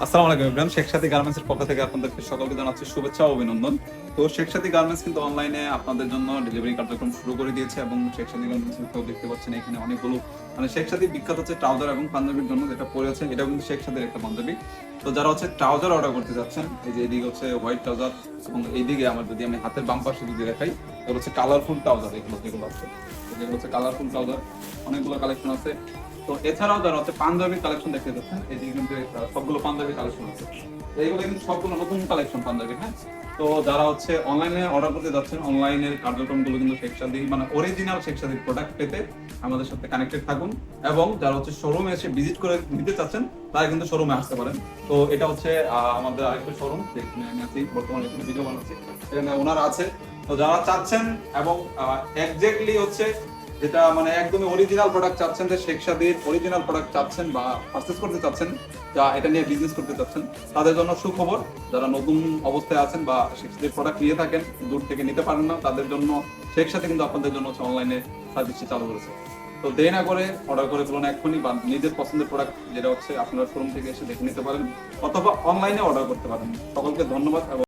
আসসালামু আলাইকুম এভরিওয়ান, শেখ সাথী গার্মেন্টসের পক্ষ থেকে আপনাদেরকে সকলকে জানাচ্ছি শুভেচ্ছা ও অভিনন্দন। তো শেখ সাথী গার্মেন্টস কিন্তু অনলাইনে আপনাদের জন্য ডেলিভারি কার্যক্রম শুরু করে দিয়েছে এবং শেখ সাথী গার্মেন্টস দেখতে পাচ্ছেন এখানে অনেকগুলো মানে শেখ সাথী বিখ্যাত হচ্ছে ট্রাউজার এবং পাঞ্জাবির জন্য, যেটা পরে আছেন এটা কিন্তু শেখ সাথীর একটা পাঞ্জাবি। তো যারা হচ্ছে ট্রাউজার অর্ডার করতে যাচ্ছেন, এই যে এইদিকে হচ্ছে হোয়াইট ট্রাউজার এবং এইদিকে আমার যদি আমি হাতের বাম পাশে যদি দেখাই, এগুলো হচ্ছে কালারফুল ট্রাউজার, এগুলো যেগুলো আছে যেগুলো হচ্ছে কালারফুল ট্রাউজার, অনেকগুলো কালেকশন আছে। তো এছাড়াও যারা হচ্ছে পাঞ্জাবির কালেকশন দেখতে যাচ্ছেন, এইদিকে কিন্তু সবগুলো পাঞ্জাবি কালেকশন আছে। তো এইগুলো কিন্তু সবগুলো নতুন কালেকশন পাঞ্জাবি, হ্যাঁ। তো যারা হচ্ছে অনলাইনে অর্ডার করতে যাচ্ছেন, অনলাইনের কার্যক্রমগুলো কিন্তু শেখ সাদী মানে অরিজিনাল শেখ সাদীর প্রোডাক্ট পেতে আমাদের সাথে কানেক্টেড থাকুন। এবং যারা হচ্ছে শোরুমে এসে ভিজিট করে নিতে চাচ্ছেন, তারা কিন্তু শোরুমে আসতে পারেন। তো এটা হচ্ছে আমাদের আরেকটা শোরুম, যেখানে আমি আছি বর্তমানে, এখানে ভিডিও বানাচ্ছি, এখানে ওনারা আছে। তো যারা চাচ্ছেন এবং এক্স্যাক্টলি হচ্ছে যেটা মানে একদমই অরিজিনাল প্রোডাক্ট চাচ্ছেন, যে শেখ সাদীর অরিজিনাল প্রোডাক্ট চাচ্ছেন বা পারচেজ করতে চাচ্ছেন, যা এটা নিয়ে বিজনেস করতে চাচ্ছেন, তাদের জন্য সুখবর। যারা নতুন অবস্থায় আছেন বা শেখ সাদীর প্রোডাক্ট নিয়ে থাকেন, দূর থেকে নিতে পারেন না, তাদের জন্য শেখ সাদী কিন্তু আপনাদের জন্য হচ্ছে অনলাইনে সার্ভিসটি চালু করেছে। তো দেরি না করে অর্ডার করে ফেলুন এক্ষুনি, বা নিজের পছন্দের প্রোডাক্ট যেটা হচ্ছে আপনারা শোরুম থেকে এসে দেখে নিতে পারেন অথবা অনলাইনে অর্ডার করতে পারেন। সকলকে ধন্যবাদ এবং